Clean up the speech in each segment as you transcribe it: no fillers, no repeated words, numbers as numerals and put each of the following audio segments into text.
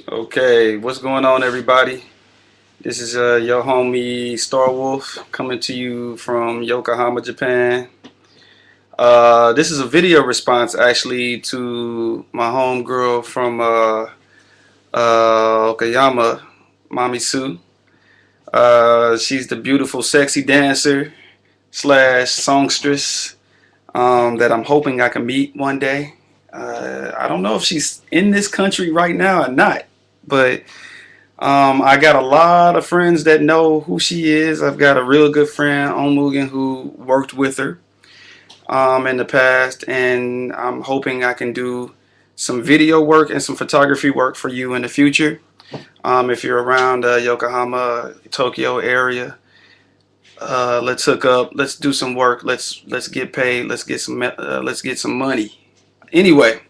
Okay, what's going on, everybody? This is your homie StarrWulfe coming to you from Yokohama, Japan. This is a video response actually to my homegirl from Okayama, Mami Sue. She's the beautiful, sexy dancer slash songstress that I'm hoping I can meet one day. I don't know if she's in this country right now or not, but I got a lot of friends that know who she is. I've got a real good friend, Onmugen, who worked with her in the past, and I'm hoping I can do some video work and some photography work for you in the future. If you're around Yokohama, Tokyo area, let's hook up. Let's do some work. Let's get paid. Let's get some money. Anyway,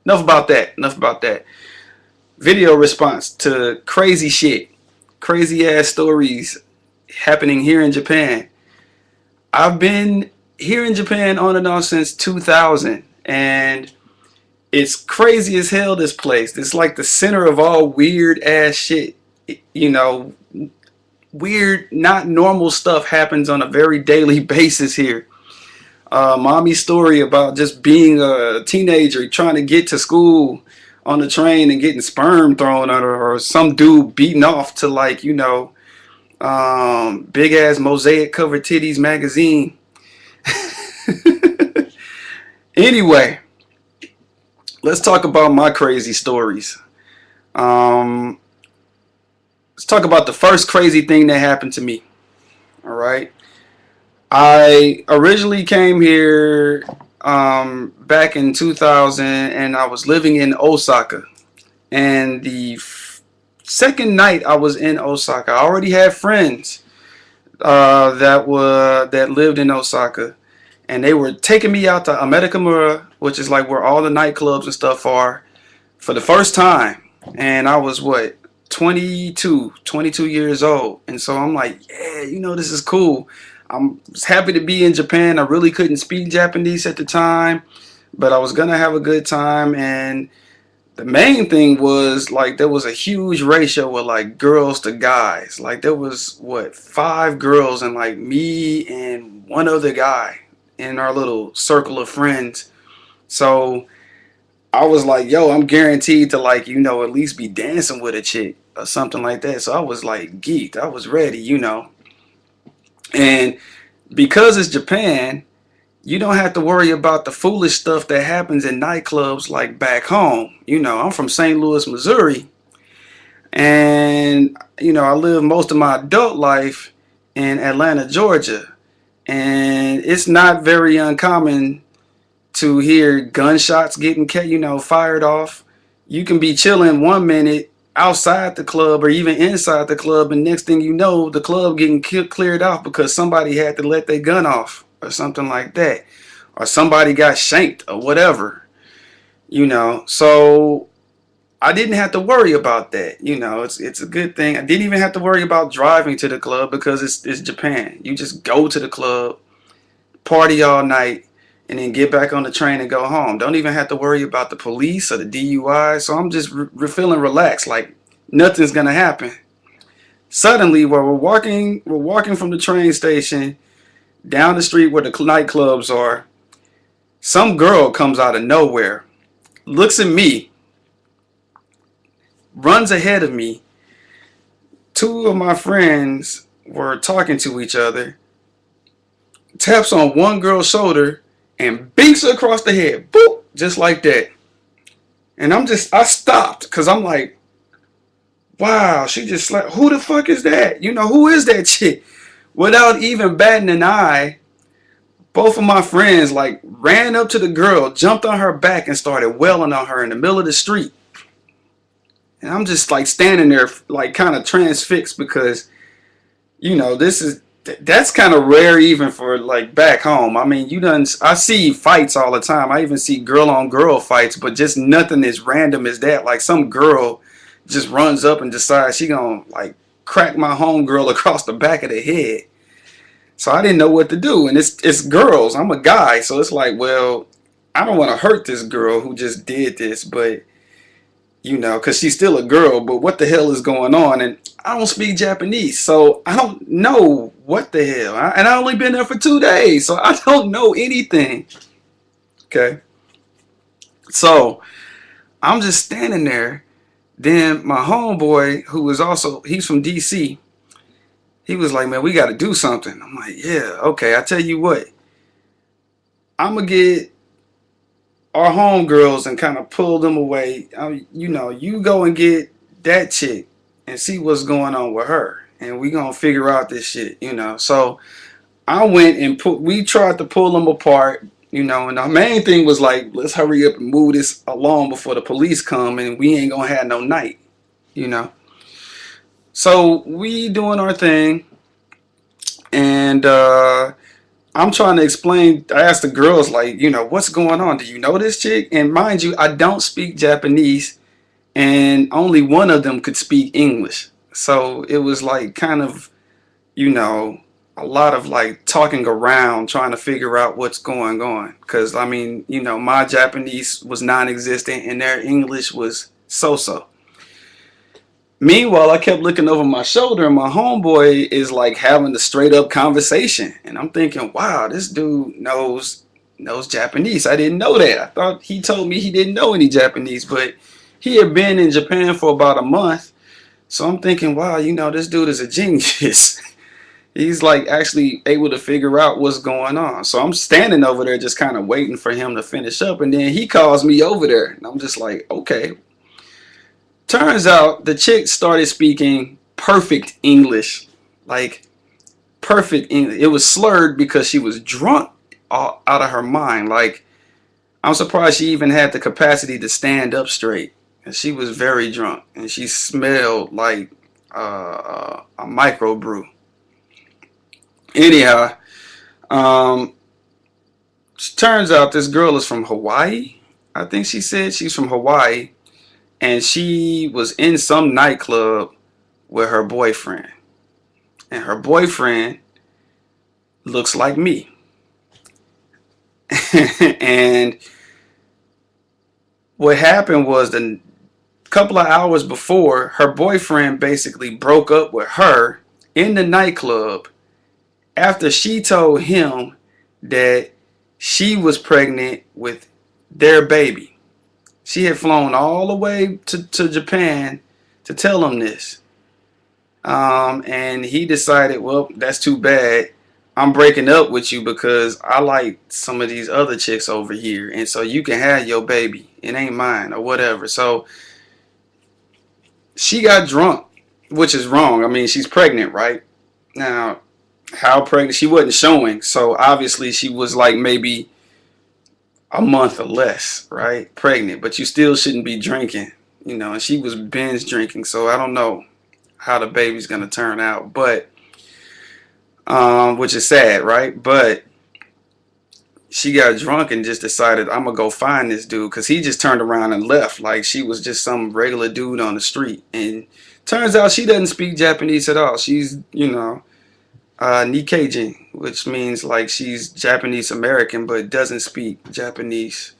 enough about that. Enough about that. Video response to crazy shit, crazy ass stories happening here in Japan. I've been here in Japan on and off since 2000, and it's crazy as hell. This place, it's like the center of all weird ass shit. You know, weird, not normal stuff happens on a very daily basis here. Mommy's story about just being a teenager trying to get to school on the train and getting sperm thrown at her, or some dude beating off to big ass mosaic covered titties magazine. Anyway, let's talk about my crazy stories. Um, let's talk about the first crazy thing that happened to me. All right. I originally came here back in 2000, and I was living in Osaka. And the second night I was in Osaka, I already had friends that lived in Osaka, and they were taking me out to Amerikamura, which is like where all the nightclubs and stuff are, for the first time. And I was what, 22 years old, and so I'm like, yeah, this is cool. I'm happy to be in Japan. I really couldn't speak Japanese at the time, but I was gonna have a good time. And the main thing was like there was a huge ratio of like girls to guys. Like there was what, 5 girls and like me and one other guy in our little circle of friends. So I was like, yo, I'm guaranteed to at least be dancing with a chick or something like that. So I was like geeked. I was ready. And because it's Japan, you don't have to worry about the foolish stuff that happens in nightclubs like back home. I'm from St. Louis, Missouri, and I lived most of my adult life in Atlanta, Georgia, and it's not very uncommon to hear gunshots getting fired off. You can be chilling one minute outside the club or even inside the club, and next thing you know, the club getting cleared off because somebody had to let their gun off or something like that, or somebody got shanked or whatever. So I didn't have to worry about that. It's a good thing. I didn't even have to worry about driving to the club because it's Japan. You just go to the club, party all night, and then get back on the train and go home. Don't even have to worry about the police or the DUI. So I'm just feeling relaxed, like nothing's gonna happen. Suddenly, while we're walking from the train station down the street where the nightclubs are, some girl comes out of nowhere, looks at me, runs ahead of me. Two of my friends were talking to each other, taps on one girl's shoulder, and beats her across the head. Boop! Just like that. And I stopped because I'm like, wow, she just slapped. Who the fuck is that? Who is that chick? Without even batting an eye, both of my friends like ran up to the girl, jumped on her back, and started wailing on her in the middle of the street. And I'm just like standing there, like kind of transfixed because, that's kind of rare even for like back home. I mean, I see fights all the time. I even see girl on girl fights, but just nothing as random as that. Like some girl just runs up and decides she gonna like crack my homegirl across the back of the head. So I didn't know what to do. And it's girls. I'm a guy, so it's like, well, I don't want to hurt this girl who just did this, but you know, because she's still a girl, but what the hell is going on? And I don't speak Japanese, so I don't know what the hell. And I only been there for 2 days, so I don't know anything. Okay. So I'm just standing there. Then my homeboy, who was also, he's from DC, he was like, man, we got to do something. I'm like, yeah, okay. I tell you what, I'm going to get our homegirls and kind of pull them away. You know, you go and get that chick and see what's going on with her. And we going to figure out this shit, you know. So I went and we tried to pull them apart, you know. And the main thing was like, let's hurry up and move this along before the police come and we ain't going to have no night, you know. So we doing our thing. And I'm trying to explain. I asked the girls, like, you know, what's going on? Do you know this chick? And mind you, I don't speak Japanese, and only one of them could speak English. So it was like kind of, you know, a lot of like talking around, trying to figure out what's going on. Because, I mean, you know, my Japanese was non existent, and their English was so so. Meanwhile, I kept looking over my shoulder, and my homeboy is like having a straight up conversation, and I'm thinking, "Wow, this dude knows Japanese." I didn't know that. I thought he told me he didn't know any Japanese, but he had been in Japan for about a month. So I'm thinking, "Wow, you know, this dude is a genius." He's like actually able to figure out what's going on. So I'm standing over there, just kind of waiting for him to finish up, and then he calls me over there, and I'm just like, "Okay." Turns out the chick started speaking perfect English, like perfect English. It was slurred because she was drunk out of her mind. Like, I'm surprised she even had the capacity to stand up straight. And she was very drunk, and she smelled like a microbrew. Anyhow, um, turns out this girl is from Hawaii. I think she said she's from Hawaii, and she was in some nightclub with her boyfriend. And her boyfriend looks like me. And what happened was the couple of hours before, her boyfriend basically broke up with her in the nightclub after she told him that she was pregnant with their baby. She had flown all the way to Japan to tell him this. And he decided, well, that's too bad. I'm breaking up with you because I like some of these other chicks over here. And so you can have your baby. It ain't mine or whatever. So she got drunk, which is wrong. I mean, she's pregnant, right? Now, how pregnant? She wasn't showing. So obviously she was like maybe a month or less, right? Pregnant. But you still shouldn't be drinking, you know. And she was binge drinking. So I don't know how the baby's going to turn out. But which is sad, right? But she got drunk and just decided, I'm gonna go find this dude, because he just turned around and left like she was just some regular dude on the street. And turns out she doesn't speak Japanese at all. She's, you know, Nikkeijin, which means like she's Japanese American but doesn't speak Japanese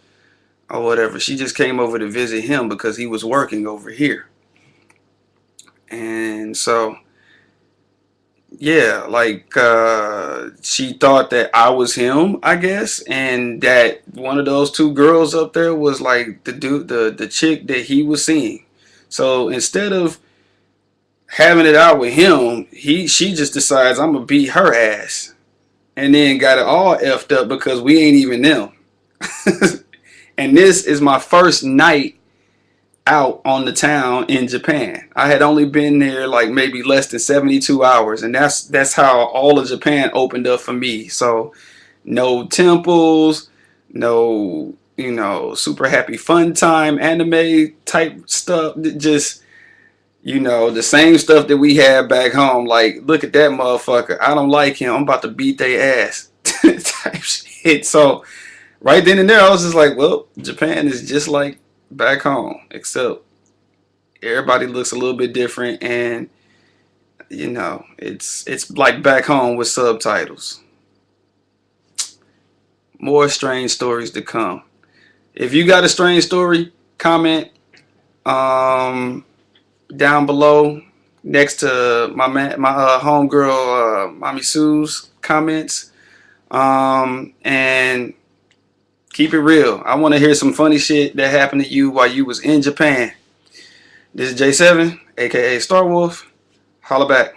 or whatever. She just came over to visit him because he was working over here. And so yeah, like she thought that I was him, I guess, and that one of those two girls up there was like the dude, the chick that he was seeing. So instead of having it out with him, she just decides, I'm gonna beat her ass, and then got it all effed up because we ain't even them. And this is my first night out on the town in Japan. I had only been there like maybe less than 72 hours, and that's how all of Japan opened up for me. So no temples, no, you know, super happy fun time anime type stuff. Just, you know, the same stuff that we had back home. Like, look at that motherfucker, I don't like him, I'm about to beat their ass type shit. So right then and there I was just like, well, Japan is just like back home, except everybody looks a little bit different, and you know, it's like back home with subtitles. More strange stories to come. If you got a strange story, comment down below next to my homegirl Mommy Sue's comments. And keep it real. I want to hear some funny shit that happened to you while you was in Japan. This is J7, aka StarrWulfe. Holla back.